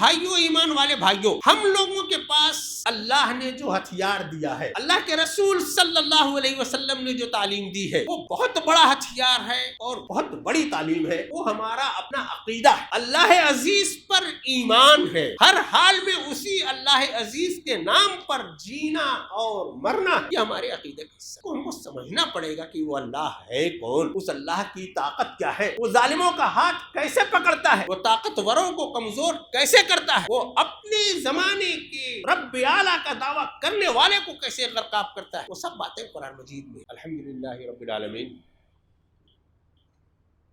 بھائیوں، ایمان والے بھائیوں، ہم لوگوں کے پاس اللہ نے جو ہتھیار دیا ہے، اللہ کے رسول صلی اللہ علیہ وسلم نے جو تعلیم دی ہے، وہ بہت بڑا ہتھیار ہے اور بہت بڑی تعلیم ہے۔ وہ ہمارا اپنا عقیدہ ہے، اللہ عزیز پر ایمان ہے، ہر حال میں اسی اللہ عزیز کے نام پر جینا اور مرنا، یہ ہمارے عقیدے کا حصہ ہے۔ ہم کو سمجھنا پڑے گا کہ وہ اللہ ہے کون، اس اللہ کی طاقت کیا ہے، وہ ظالموں کا ہاتھ کیسے پکڑتا ہے، وہ طاقتوروں کو کمزور کیسے کرتا ہے، وہ اپنے زمانے کے رب اعلیٰ کا دعویٰ کرنے والے کو کیسے غرقاب کرتا ہے، وہ سب باتیں قرآن مجید میں۔ الحمدللہ رب العالمین،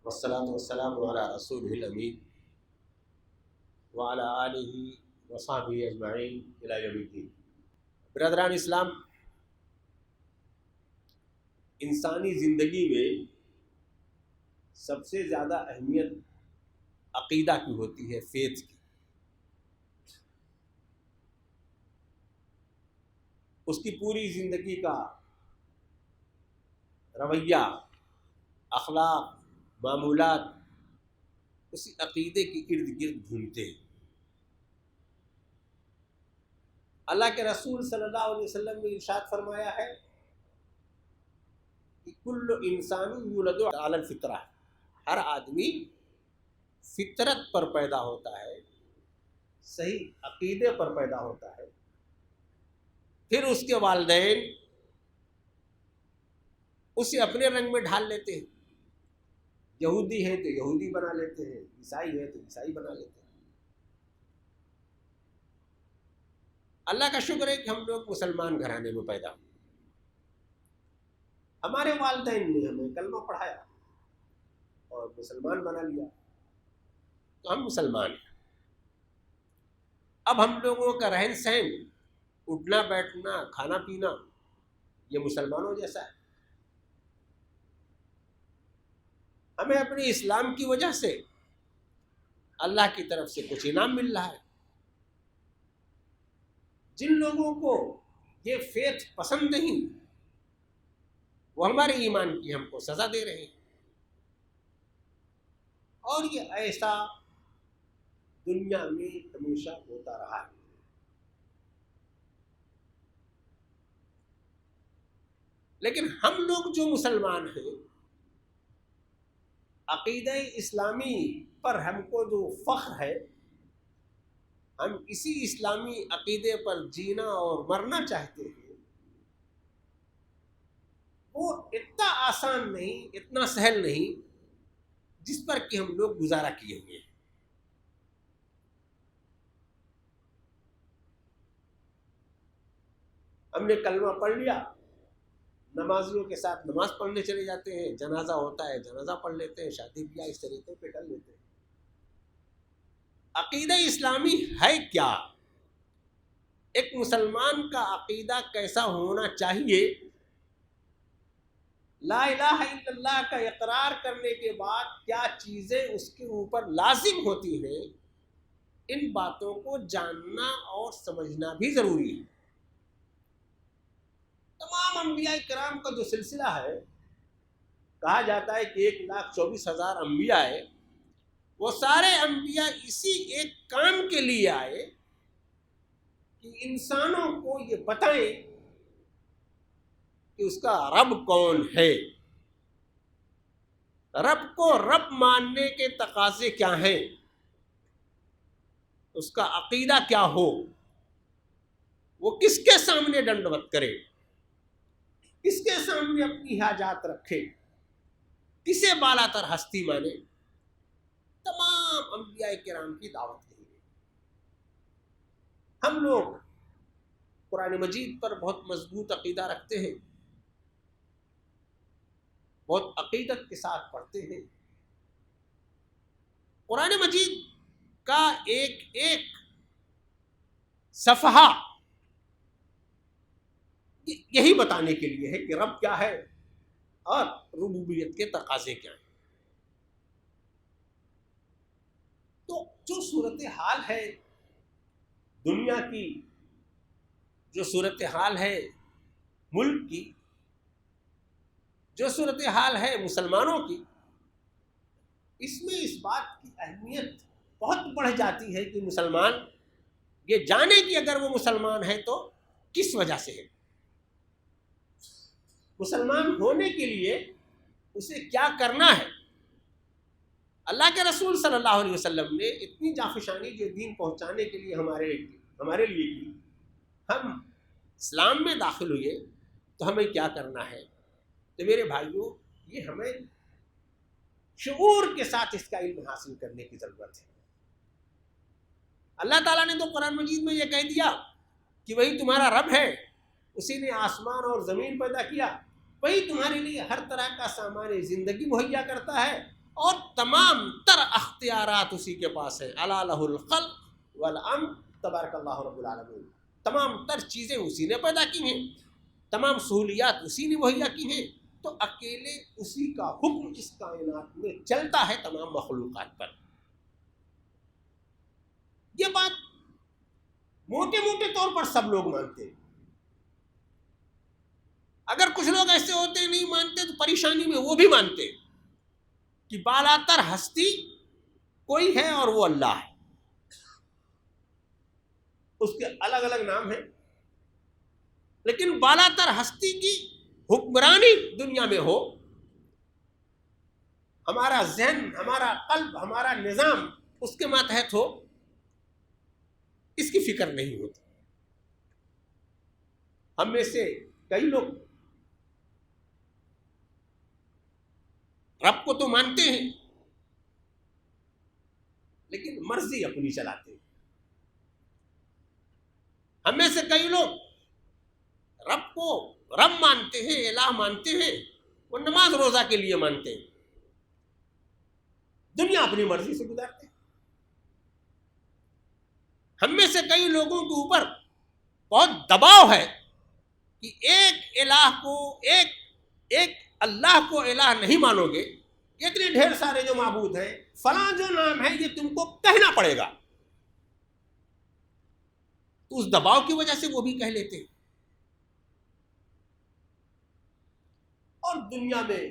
والصلاة والسلام علی رسولہ الامین وعلی آلہ وصحبہ اجمعین الی یوم الدین۔ برادران اسلام، انسانی زندگی میں سب سے زیادہ اہمیت عقیدہ کی ہوتی ہے، فیتھ کی۔ اس کی پوری زندگی کا رویہ، اخلاق، معمولات اسی عقیدے کے ارد گرد گھومتے ہیں۔ اللہ کے رسول صلی اللہ علیہ وسلم نے ارشاد فرمایا ہے کہ کل انسان یولد علی الفطرہ، ہر آدمی فطرت پر پیدا ہوتا ہے، صحیح عقیدے پر پیدا ہوتا ہے، پھر اس کے والدین اسے اپنے رنگ میں ڈھال لیتے ہیں، یہودی ہے تو یہودی بنا لیتے ہیں، عیسائی ہے تو عیسائی بنا لیتے ہیں۔ اللہ کا شکر ہے کہ ہم لوگ مسلمان گھرانے میں پیدا ہوئے، ہمارے والدین نے ہمیں کلمہ پڑھایا اور مسلمان بنا لیا، تو ہم مسلمان ہیں۔ اب ہم لوگوں کا رہن سہن، اٹھنا بیٹھنا، کھانا پینا، یہ مسلمانوں جیسا ہے۔ ہمیں اپنے اسلام کی وجہ سے اللہ کی طرف سے کچھ انعام مل رہا ہے۔ جن لوگوں کو یہ فیتھ پسند نہیں، وہ ہمارے ایمان کی ہم کو سزا دے رہے ہیں، اور یہ ایسا دنیا میں ہمیشہ ہوتا رہا ہے۔ لیکن ہم لوگ جو مسلمان ہیں، عقیدہ اسلامی پر ہم کو جو فخر ہے، ہم اسی اسلامی عقیدے پر جینا اور مرنا چاہتے ہیں، وہ اتنا آسان نہیں، اتنا سہل نہیں جس پر کہ ہم لوگ گزارا کیے ہوئے ہیں۔ ہم نے کلمہ پڑھ لیا، نمازیوں کے ساتھ نماز پڑھنے چلے جاتے ہیں، جنازہ ہوتا ہے جنازہ پڑھ لیتے ہیں، شادی بیاہ اس طریقے پہ کر لیتے ہیں۔ عقیدہ اسلامی ہے کیا؟ ایک مسلمان کا عقیدہ کیسا ہونا چاہیے؟ لا الہ الا اللہ کا اقرار کرنے کے بعد کیا چیزیں اس کے اوپر لازم ہوتی ہیں، ان باتوں کو جاننا اور سمجھنا بھی ضروری ہے۔ تمام انبیاء کرام کا جو سلسلہ ہے، کہا جاتا ہے کہ 1,24,000 انبیاء ہے، وہ سارے انبیاء اسی ایک کام کے لیے آئے کہ انسانوں کو یہ بتائیں کہ اس کا رب کون ہے، رب کو رب ماننے کے تقاضے کیا ہیں، اس کا عقیدہ کیا ہو، وہ کس کے سامنے ڈنڈوت کرے، کس کے سامنے اپنی حاجات رکھے، کسے بالا تر ہستی مانے۔ تمام انبیاء کرام کی دعوت دی گئی۔ ہم لوگ قرآن مجید پر بہت مضبوط عقیدہ رکھتے ہیں، بہت عقیدت کے ساتھ پڑھتے ہیں۔ قرآن مجید کا ایک ایک صفحہ یہی بتانے کے لیے ہے کہ رب کیا ہے اور ربوبیت کے تقاضے کیا ہیں۔ تو جو صورتحال ہے دنیا کی، جو صورتحال ہے ملک کی، جو صورتحال ہے مسلمانوں کی، اس میں اس بات کی اہمیت بہت بڑھ جاتی ہے کہ مسلمان یہ جانے کہ اگر وہ مسلمان ہے تو کس وجہ سے ہے، مسلمان ہونے کے لیے اسے کیا کرنا ہے۔ اللہ کے رسول صلی اللہ علیہ وسلم نے اتنی جافشانی جو دین پہنچانے کے لیے ہمارے لیے کی، ہم اسلام میں داخل ہوئے تو ہمیں کیا کرنا ہے۔ تو میرے بھائیوں، یہ ہمیں شعور کے ساتھ اس کا علم حاصل کرنے کی ضرورت ہے۔ اللہ تعالیٰ نے تو قرآن مجید میں یہ کہہ دیا کہ وہی تمہارا رب ہے، اسی نے آسمان اور زمین پیدا کیا، وہی تمہارے لیے ہر طرح کا سامان زندگی مہیا کرتا ہے، اور تمام تر اختیارات اسی کے پاس ہیں۔ الا لہ الخلق والامر تبارک اللہ رب العالمین۔ تمام تر چیزیں اسی نے پیدا کی ہیں، تمام سہولیات اسی نے مہیا کی ہیں، تو اکیلے اسی کا حکم اس کائنات میں چلتا ہے تمام مخلوقات پر۔ یہ بات موٹے موٹے طور پر سب لوگ مانتے ہیں۔ اگر کچھ لوگ ایسے ہوتے ہیں نہیں مانتے تو پریشانی میں وہ بھی مانتے ہیں کہ بالاتر ہستی کوئی ہے اور وہ اللہ ہے، اس کے الگ الگ نام ہیں، لیکن بالاتر ہستی کی حکمرانی دنیا میں ہو، ہمارا ذہن، ہمارا قلب، ہمارا نظام اس کے ماتحت ہو، اس کی فکر نہیں ہوتی۔ ہم میں سے کئی لوگ رب کو تو مانتے ہیں لیکن مرضی اپنی چلاتے ہیں۔ ہم میں سے کئی لوگ رب کو رب مانتے ہیں، الہ مانتے ہیں، وہ نماز روزہ کے لیے مانتے ہیں، دنیا اپنی مرضی سے گزارتے ہیں۔ ہم میں سے کئی لوگوں کے اوپر بہت دباؤ ہے کہ ایک الہ کو، ایک اللہ کو الہ نہیں مانو گے، اتنے ڈھیر سارے جو معبود ہیں، فلاں جو نام ہے یہ تم کو کہنا پڑے گا، تو اس دباؤ کی وجہ سے وہ بھی کہہ لیتے ہیں۔ اور دنیا میں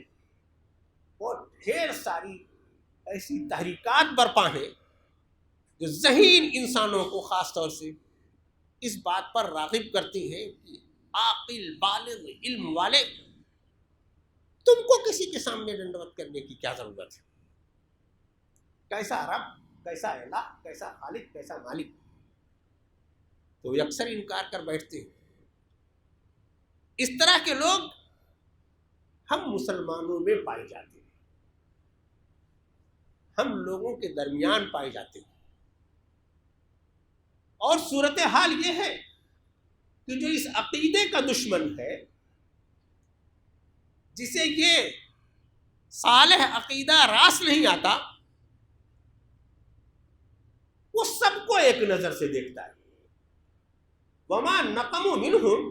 بہت ڈھیر ساری ایسی تحریکات برپا ہیں جو ذہین انسانوں کو خاص طور سے اس بات پر راغب کرتی ہیں کہ عاقل بالغ علم والے، تم کو کسی کے سامنے دنڈوت کرنے کی کیا ضرورت ہے؟ کیسا رب، کیسا الہ، کیسا خالق، کیسا مالک، تو یہ اکثر انکار کر بیٹھتے ہیں۔ اس طرح کے لوگ ہم مسلمانوں میں پائے جاتے ہیں، ہم لوگوں کے درمیان پائے جاتے ہیں، اور صورتحال یہ ہے کہ جو اس عقیدے کا دشمن ہے، جسے یہ صالح عقیدہ راس نہیں آتا، وہ سب کو ایک نظر سے دیکھتا ہے۔ وما نقموا منهم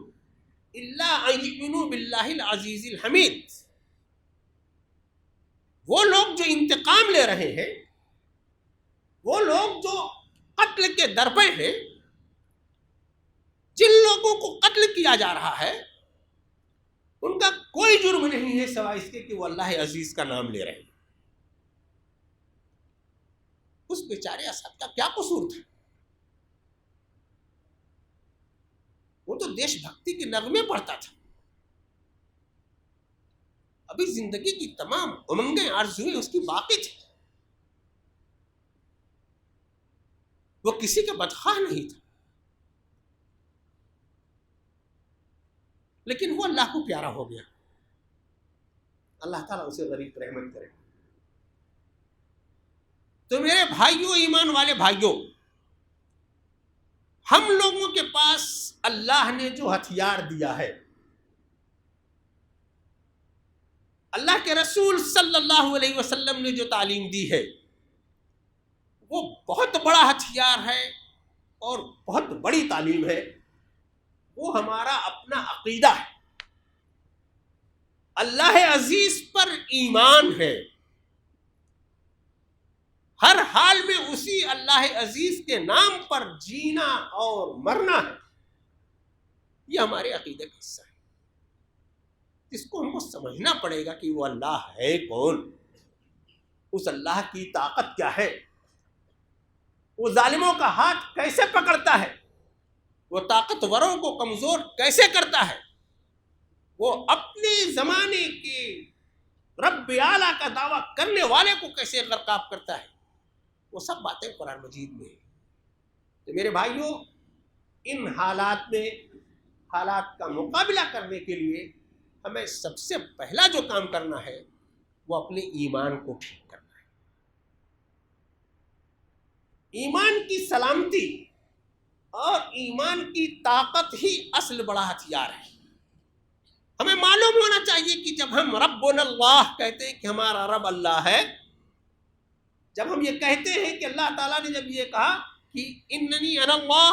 الا ان يؤمنوا بالله العزيز الحميد۔ وہ لوگ جو انتقام لے رہے ہیں، وہ لوگ جو قتل کے درپے ہیں، جن لوگوں کو قتل کیا جا رہا ہے، ان کا کوئی جرم نہیں ہے سوائے اس کے کہ وہ اللہ عزیز کا نام لے رہے ہیں۔ اس بیچارے اسد کا کیا قصور تھا؟ وہ تو دیش بھکتی کے نغمے پڑھتا تھا، ابھی زندگی کی تمام امنگیں آرزوئیں اس کی باقی تھی، وہ کسی کا بدخواہ نہیں تھا، لیکن وہ اللہ کو پیارا ہو گیا۔ اللہ تعالیٰ اسے غریب رحمت کرے۔ تو میرے بھائیوں، ایمان والے بھائیوں، ہم لوگوں کے پاس اللہ نے جو ہتھیار دیا ہے، اللہ کے رسول صلی اللہ علیہ وسلم نے جو تعلیم دی ہے، وہ بہت بڑا ہتھیار ہے اور بہت بڑی تعلیم ہے۔ وہ ہمارا اپنا عقیدہ ہے، اللہ عزیز پر ایمان ہے، ہر حال میں اسی اللہ عزیز کے نام پر جینا اور مرنا ہے۔ یہ ہمارے عقیدے کا حصہ ہے، اس کو ہم کو سمجھنا پڑے گا کہ وہ اللہ ہے کون، اس اللہ کی طاقت کیا ہے، وہ ظالموں کا ہاتھ کیسے پکڑتا ہے، وہ طاقتوروں کو کمزور کیسے کرتا ہے، وہ اپنے زمانے کے رب اعلیٰ کا دعویٰ کرنے والے کو کیسے غرقاب کرتا ہے، وہ سب باتیں قرآن مجید میں ہیں۔ تو میرے بھائیوں، ان حالات میں حالات کا مقابلہ کرنے کے لیے ہمیں سب سے پہلا جو کام کرنا ہے وہ اپنے ایمان کو ٹھیک کرنا ہے۔ ایمان کی سلامتی اور ایمان کی طاقت ہی اصل بڑا ہتھیار ہے۔ ہمیں معلوم ہونا چاہیے کہ جب ہم ربنا اللہ کہتے ہیں کہ ہمارا رب اللہ ہے، جب ہم یہ کہتے ہیں کہ اللہ تعالیٰ نے جب یہ کہا کہ اننی انا اللہ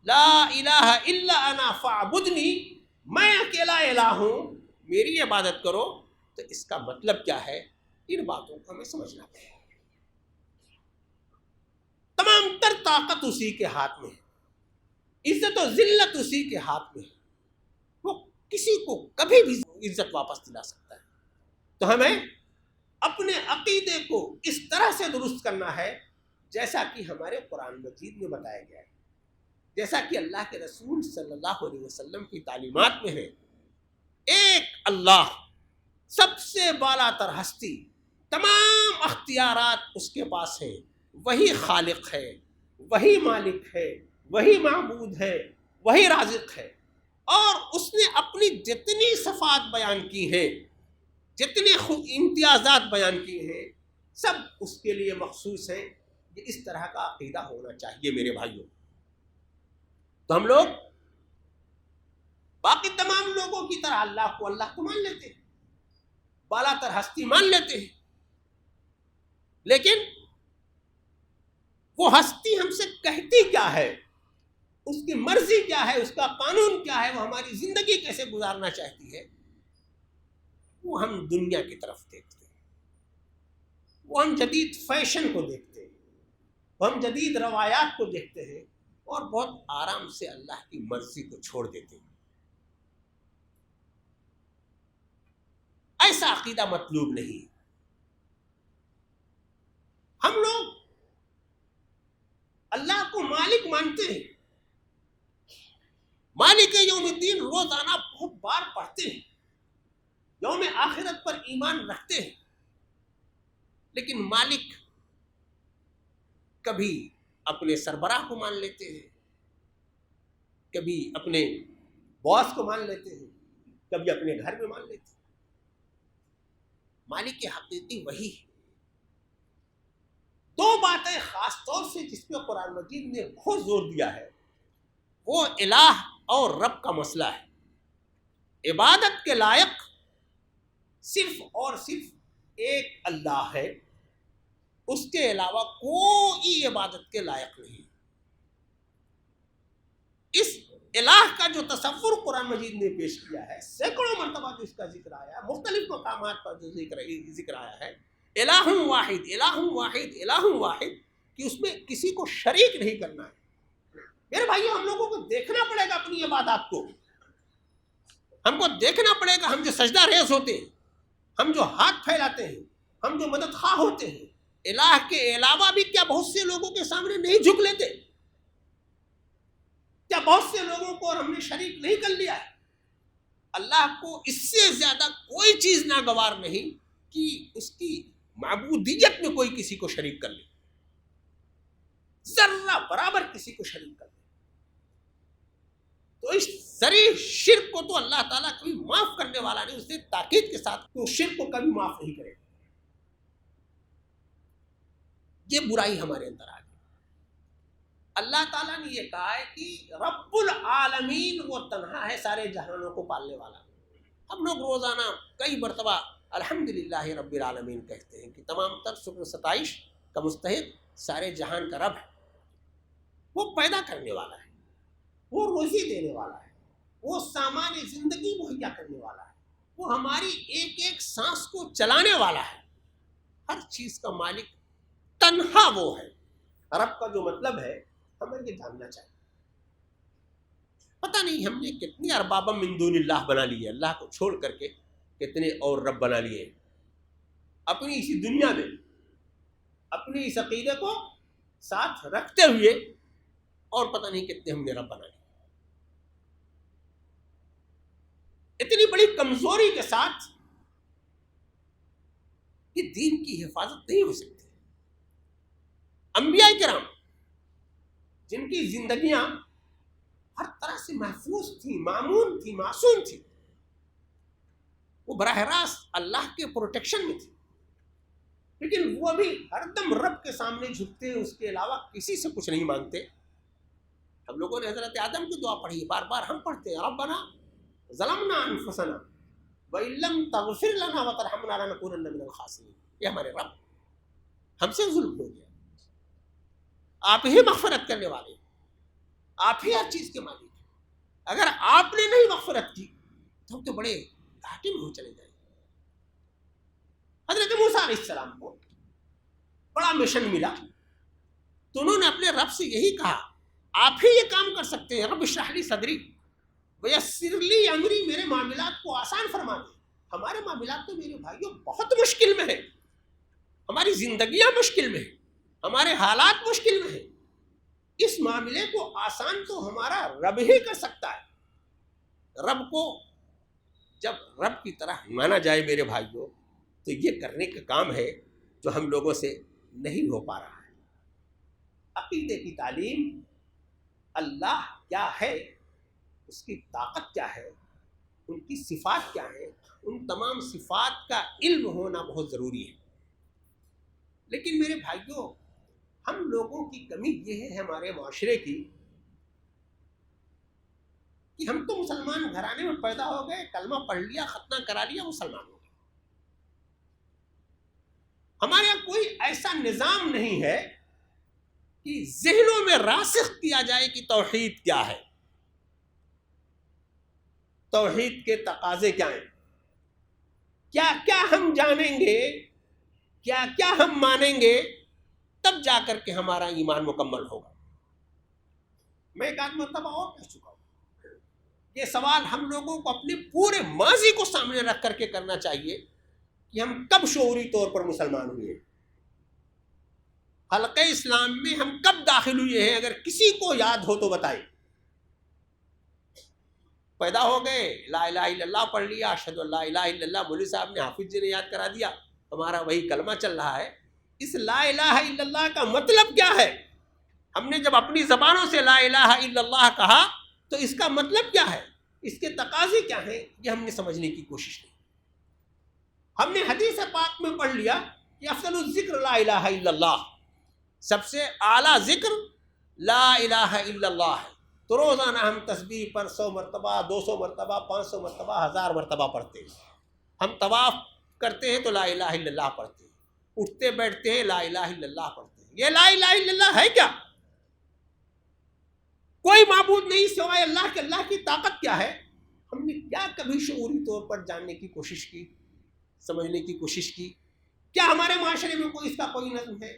لا الہ الا انا فاعبدنی، میں اکیلا الہ ہوں، میری عبادت کرو، تو اس کا مطلب کیا ہے؟ ان باتوں کو ہمیں سمجھنا پڑے گا۔ تمام تر طاقت اسی کے ہاتھ میں ہے، عزت و ذلت اسی کے ہاتھ میں ہے، وہ کسی کو کبھی بھی عزت واپس دلا سکتا ہے۔ تو ہمیں اپنے عقیدے کو اس طرح سے درست کرنا ہے جیسا کہ ہمارے قرآن مجید میں بتایا گیا ہے، جیسا کہ اللہ کے رسول صلی اللہ علیہ وسلم کی تعلیمات میں ہے۔ ایک اللہ، سب سے بالا تر ہستی، تمام اختیارات اس کے پاس ہیں، وہی خالق ہے، وہی مالک ہے، وہی معبود ہے، وہی رازق ہے، اور اس نے اپنی جتنی صفات بیان کی ہیں، جتنے امتیازات بیان کیے ہیں، سب اس کے لیے مخصوص ہیں۔ یہ اس طرح کا عقیدہ ہونا چاہیے میرے بھائیوں۔ تو ہم لوگ باقی تمام لوگوں کی طرح اللہ کو اللہ کو مان لیتے ہیں، بالا تر ہستی مان لیتے ہیں، لیکن وہ ہستی ہم سے کہتی کیا ہے، اس کی مرضی کیا ہے، اس کا قانون کیا ہے، وہ ہماری زندگی کیسے گزارنا چاہتی ہے، وہ ہم دنیا کی طرف دیکھتے ہیں، وہ ہم جدید فیشن کو دیکھتے ہیں، وہ ہم جدید روایات کو دیکھتے ہیں، اور بہت آرام سے اللہ کی مرضی کو چھوڑ دیتے ہیں۔ ایسا عقیدہ مطلوب نہیں۔ ہم لوگ اللہ کو مالک مانتے ہیں، مالک یوم الدین روزانہ بہت بار پڑھتے ہیں، یوم آخرت پر ایمان رکھتے ہیں، لیکن مالک کبھی اپنے سربراہ کو مان لیتے ہیں، کبھی اپنے باس کو مان لیتے ہیں، کبھی اپنے گھر میں مان لیتے ہیں۔ مالک حقیقی وہی ہے۔ دو باتیں خاص طور سے جس پہ قرآن مجید نے بہت زور دیا ہے، وہ الہ اور رب کا مسئلہ ہے۔ عبادت کے لائق صرف اور صرف ایک اللہ ہے، اس کے علاوہ کوئی عبادت کے لائق نہیں۔ اس الہ کا جو تصور قرآن مجید نے پیش کیا ہے، سینکڑوں مرتبہ جو اس کا ذکر آیا ہے، مختلف مقامات پر جو ذکر آیا ہے، الہ واحد الہ واحد الہ واحد، کہ اس میں کسی کو شریک نہیں کرنا ہے۔ میرے بھائیو، ہم لوگوں کو دیکھنا پڑے گا اپنی عبادات کو، ہم کو دیکھنا پڑے گا۔ ہم جو سجدہ ریز ہوتے ہیں، ہم جو ہاتھ پھیلاتے ہیں، ہم جو مدد خواہ ہوتے ہیں، الہ کے علاوہ بھی کیا بہت سے لوگوں کے سامنے نہیں جھک لیتے؟ کیا بہت سے لوگوں کو اور ہم نے شریک نہیں کر لیا ہے؟ اللہ کو اس سے زیادہ کوئی چیز ناگوار نہیں کہ اس کی معبودیت میں کوئی کسی کو شریک کر لے، ذرہ برابر کسی کو شریک کر لے۔ تو اس صریح شرک کو تو اللہ تعالیٰ کبھی معاف کرنے والا نہیں، اس نے تاکید کے ساتھ کہ اس شرک کو کبھی معاف نہیں کرے گا۔ یہ برائی ہمارے اندر آ گئی۔ اللہ تعالیٰ نے یہ کہا ہے کہ رب العالمین وہ تنہا ہے، سارے جہانوں کو پالنے والا۔ ہم لوگ روزانہ کئی مرتبہ الحمدللہ رب العالمین کہتے ہیں کہ تمام تر شکر و ستائش کا مستحق سارے جہان کا رب ہے۔ وہ پیدا کرنے والا ہے، وہ روزی دینے والا ہے، وہ سامان زندگی مہیا کرنے والا ہے، وہ ہماری ایک ایک سانس کو چلانے والا ہے۔ ہر چیز کا مالک تنہا وہ ہے۔ رب کا جو مطلب ہے ہمیں یہ جاننا چاہیے۔ پتہ نہیں ہم نے کتنی ارباب من دون اللہ بنا لی ہے، اللہ کو چھوڑ کر کے کتنے اور رب بنا لیے ہیں۔ اپنی اسی دنیا میں اپنی اس عقیدے کو ساتھ رکھتے ہوئے اور پتہ نہیں کتنے ہم نے رب بنائے. اتنی بڑی کمزوری کے ساتھ کہ دین کی حفاظت نہیں ہو سکتی. انبیاء کرام جن کی زندگیاں ہر طرح سے محفوظ تھیں، مامون تھی، معصوم تھی، وہ براہ راست اللہ کے پروٹیکشن میں تھی، لیکن وہ بھی ہر دم رب کے سامنے جھکتے، اس کے علاوہ کسی سے کچھ نہیں مانگتے. ہم لوگوں نے حضرت آدم کی دعا پڑھی، بار بار ہم پڑھتے ہیں، ربنا ظلمنا انفسنا وَإِن لَّمْ تَغْفِرْ لَنَا وَتَرْحَمْنَا لَنَكُونَنَّ مِنَ الْخَاسِرِينَ. یہ ہمارے رب، ہم سے ظلم ہو گیا، آپ ہی مغفرت کرنے والے ہیں، آپ ہی ہر چیز کے مالک ہیں. اگر آپ نے نہیں مغفرت کی تو ہم تو بڑے گھاٹے میں ہو چلے جائیں. حضرت موسیٰ علیہ السلام کو بڑا مشن ملا تو انہوں نے اپنے رب سے یہی کہا، آپ ہی یہ کام کر سکتے ہیں، رب اشرح لی صدری ویسر لی امری، میرے معاملات کو آسان فرما دیں. ہمارے معاملات تو میرے بھائیوں بہت مشکل میں ہیں، ہماری زندگیاں مشکل میں ہیں، ہمارے حالات مشکل میں ہیں. اس معاملے کو آسان تو ہمارا رب ہی کر سکتا ہے. رب کو جب رب کی طرح مانا جائے میرے بھائیوں تو یہ کرنے کا کام ہے جو ہم لوگوں سے نہیں ہو پا رہا ہے. عقیدے کی تعلیم، اللہ کیا ہے، اس کی طاقت کیا ہے، ان کی صفات کیا ہے، ان تمام صفات کا علم ہونا بہت ضروری ہے. لیکن میرے بھائیوں ہم لوگوں کی کمی یہ ہے ہمارے معاشرے کی کہ ہم تو مسلمان گھرانے میں پیدا ہو گئے، کلمہ پڑھ لیا، ختنہ کرا لیا، مسلمان ہو گئے. ہمارے یہاں کوئی ایسا نظام نہیں ہے کہ ذہنوں میں راسخ کیا جائے کہ توحید کیا ہے، توحید کے تقاضے کیا ہیں، کیا کیا ہم جانیں گے، کیا کیا ہم مانیں گے، تب جا کر کے ہمارا ایمان مکمل ہوگا. میں ایک آدھ مرتبہ اور کہہ چکا ہوں، یہ سوال ہم لوگوں کو اپنے پورے ماضی کو سامنے رکھ کر کے کرنا چاہیے کہ ہم کب شعوری طور پر مسلمان ہوئے، حلقہ اسلام میں ہم کب داخل ہوئے ہیں. اگر کسی کو یاد ہو تو بتائیں. پیدا ہو گئے، لا الہ الا اللہ پڑھ لیا، اشہد ان لا الہ الا اللہ، مولوی صاحب نے، حافظ جی نے یاد کرا دیا، ہمارا وہی کلمہ چل رہا ہے. اس لا الہ الا اللہ کا مطلب کیا ہے؟ ہم نے جب اپنی زبانوں سے لا الہ الا اللہ کہا تو اس کا مطلب کیا ہے، اس کے تقاضے کیا ہیں، یہ ہم نے سمجھنے کی کوشش کی. ہم نے حدیث پاک میں پڑھ لیا کہ افضل الذکر لا الہ الا اللہ، سب سے اعلیٰ ذکر لا الہ الا اللہ ہے. تو روزانہ ہم تسبیح پر 100 مرتبہ، 200 مرتبہ، 500 مرتبہ، 1000 مرتبہ پڑھتے ہیں. ہم طواف کرتے ہیں تو لا الہ الا اللہ پڑھتے ہیں، اٹھتے بیٹھتے ہیں لا الہ الا اللہ پڑھتے ہیں. یہ لا الہ الا اللہ ہے کیا؟ کوئی معبود نہیں سوائے اللہ کے. اللہ کی طاقت کیا ہے؟ ہم نے کیا کبھی شعوری طور پر جاننے کی کوشش کی، سمجھنے کی کوشش کی؟ کیا ہمارے معاشرے میں کوئی اس کا کوئی نظم ہے؟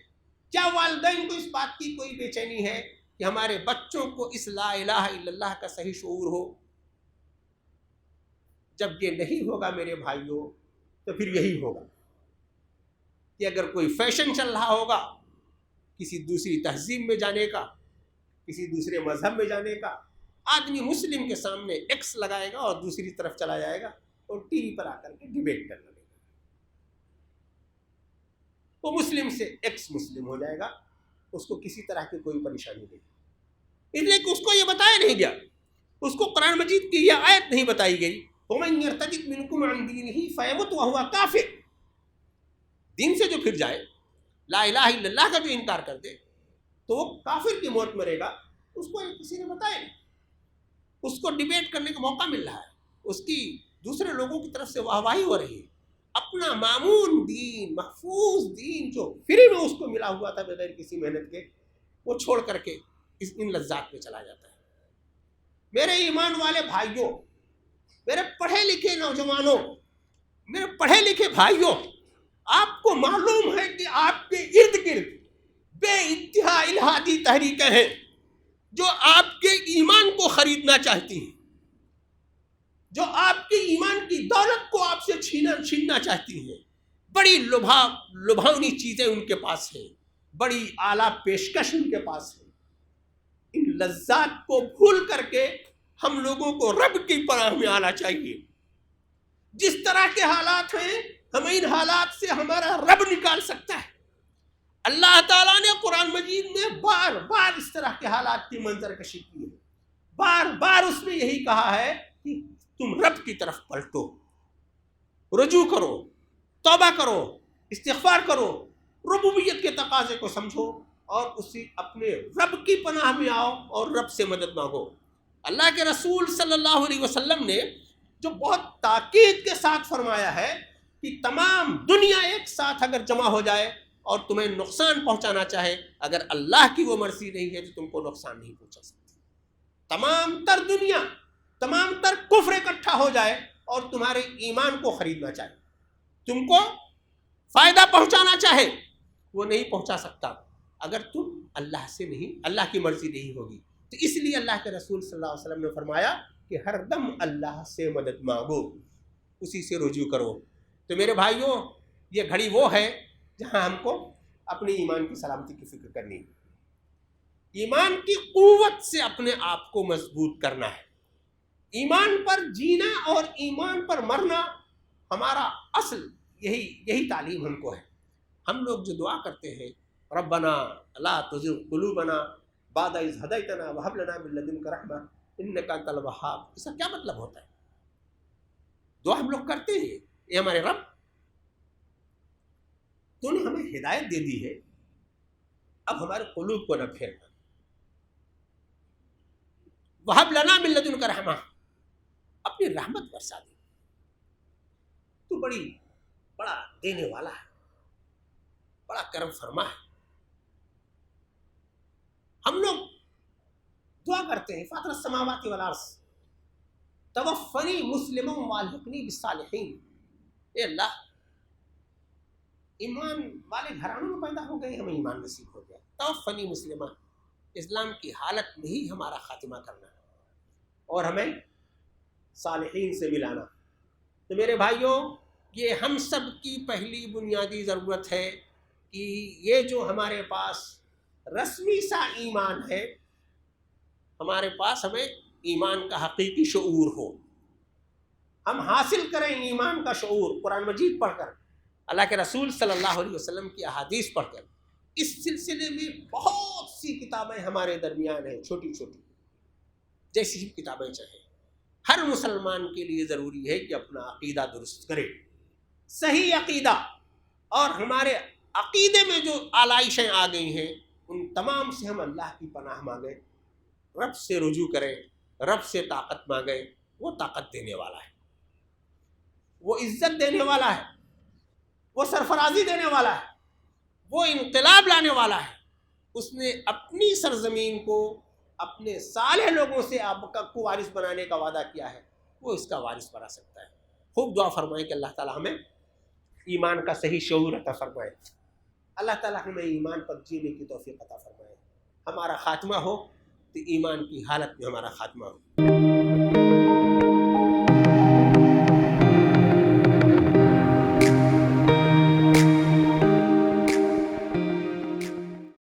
کیا والدین کو اس بات کی کوئی بے چینی ہے کہ ہمارے بچوں کو اس لا الہ الا اللہ کا صحیح شعور ہو؟ جب یہ نہیں ہوگا میرے بھائیوں تو پھر یہی ہوگا کہ اگر کوئی فیشن چل رہا ہوگا کسی دوسری تہذیب میں جانے کا، کسی دوسرے مذہب میں جانے کا، آدمی مسلم کے سامنے ایکس لگائے گا اور دوسری طرف چلا جائے گا اور ٹی وی پر آ کر کے ڈیبیٹ کرنے لگے گا. وہ مسلم سے ایکس مسلم ہو جائے گا، اس کو کسی طرح کی کوئی پریشانی نہیں، اس لیے کہ اس کو یہ بتایا نہیں گیا، اس کو قرآن مجید کی یہ آیت نہیں بتائی گئی وَمَن يَرْتَدِدْ مِنْكُمْ عَنْ دِينِهِ فَيَمُتْ وَهُوَ كَافِرٌ. دین سے جو پھر جائے، لا الہ الا اللہ کا جو انکار کر دے تو وہ کافر کی موت مرے گا. اس کو کسی نے بتایا نہیں، اس کو ڈیبیٹ کرنے کا موقع مل رہا ہے، اس کی دوسرے لوگوں کی طرف سے واہواہی ہو رہی ہے. اپنا معمون دین، محفوظ دین جو فری میں اس کو ملا ہوا تھا بغیر کسی محنت کے، وہ چھوڑ کر کے ان لذات میں چلا جاتا ہے. میرے ایمان والے بھائیوں، میرے پڑھے لکھے نوجوانوں، میرے پڑھے لکھے بھائیوں، آپ کو معلوم ہے کہ آپ کے ارد گرد بے انتہا الہادی تحریکیں ہیں جو آپ کے ایمان کو خریدنا چاہتی ہیں، جو آپ کی ایمان کی دولت کو آپ سے چھیننا چاہتی ہیں. بڑی لبھاؤنی چیزیں ان کے پاس ہیں، بڑی اعلیٰ پیشکش ان کے پاس ہے. ان لذات کو بھول کر کے ہم لوگوں کو رب کی پناہ میں آنا چاہیے. جس طرح کے حالات ہیں ہمیں ان حالات سے ہمارا رب نکال سکتا ہے. اللہ تعالیٰ نے قرآن مجید میں بار بار اس طرح کے حالات کی منظر کشی کی ہے. بار بار اس میں یہی کہا ہے کہ تم رب کی طرف پلٹو، رجوع کرو، توبہ کرو، استغفار کرو، ربوبیت کے تقاضے کو سمجھو اور اسی اپنے رب کی پناہ میں آؤ اور رب سے مدد مانگو. اللہ کے رسول صلی اللہ علیہ وسلم نے جو بہت تاکید کے ساتھ فرمایا ہے کہ تمام دنیا ایک ساتھ اگر جمع ہو جائے اور تمہیں نقصان پہنچانا چاہے، اگر اللہ کی وہ مرضی نہیں ہے تو تم کو نقصان نہیں پہنچا سکتی. تمام تر دنیا، تمام تر کفر اکٹھا ہو جائے اور تمہارے ایمان کو خریدنا چاہے، تم کو فائدہ پہنچانا چاہے، وہ نہیں پہنچا سکتا اگر تم اللہ سے نہیں، اللہ کی مرضی نہیں ہوگی. تو اس لیے اللہ کے رسول صلی اللہ علیہ وسلم نے فرمایا کہ ہر دم اللہ سے مدد مانگو، اسی سے رجوع کرو. تو میرے بھائیوں، یہ گھڑی وہ ہے جہاں ہم کو اپنے ایمان کی سلامتی کی فکر کرنی ہے. ایمان کی قوت سے اپنے آپ کو مضبوط کرنا ہے. ایمان پر جینا اور ایمان پر مرنا ہمارا اصل یہی تعلیم ہم کو ہے. ہم لوگ جو دعا کرتے ہیں ربنا لا تزغ قلوبنا بعد اذ ہدیتنا وہب لنا من لدنک رحمہ انک انت الوہاب، اس کا کیا مطلب ہوتا ہے؟ دعا ہم لوگ کرتے ہیں اے ہمارے رب، تو نے ہمیں ہدایت دے دی ہے، اب ہمارے قلوب کو نہ پھیرنا. وہب لنا من لدنک رحمہ، اپنی رحمت برسا دے، تو بڑا دینے والا ہے، بڑا کرم فرما ہے. ہم لوگ دعا کرتے ہیں فاطر السماوات والارض توفنی مسلما والحقنی بالصالحین. اے اللہ، ایمان والے گھرانوں میں پیدا ہو گئے، ہمیں ایمان نصیب ہو گیا. توفنی مسلما، اسلام کی حالت میں ہی ہمارا خاتمہ کرنا اور ہمیں صالحین سے ملانا. تو میرے بھائیوں، یہ ہم سب کی پہلی بنیادی ضرورت ہے کہ یہ جو ہمارے پاس رسمی سا ایمان ہے، ہمارے پاس ہمیں ایمان کا حقیقی شعور ہو. ہم حاصل کریں ایمان کا شعور قرآن مجید پڑھ کر، اللہ کے رسول صلی اللہ علیہ وسلم کی احادیث پڑھ کر. اس سلسلے میں بہت سی کتابیں ہمارے درمیان ہیں، چھوٹی چھوٹی، جیسی کتابیں چاہیں. ہر مسلمان کے لیے ضروری ہے کہ اپنا عقیدہ درست کرے، صحیح عقیدہ. اور ہمارے عقیدے میں جو آلائشیں آ گئی ہیں ان تمام سے ہم اللہ کی پناہ مانگیں، رب سے رجوع کریں، رب سے طاقت مانگیں. وہ طاقت دینے والا ہے، وہ عزت دینے والا ہے، وہ سرفرازی دینے والا ہے، وہ انقلاب لانے والا ہے. اس نے اپنی سرزمین کو اپنے صالح لوگوں سے آپ کو وارث بنانے کا وعدہ کیا ہے، وہ اس کا وارث بنا سکتا ہے. خوب دعا فرمائیں کہ اللہ تعالیٰ ہمیں ایمان کا صحیح شعور عطا فرمائے. اللہ تعالیٰ ہمیں ایمان پر جینے کی توفیق عطا فرمائے. ہمارا خاتمہ ہو تو ایمان کی حالت میں ہمارا خاتمہ ہو.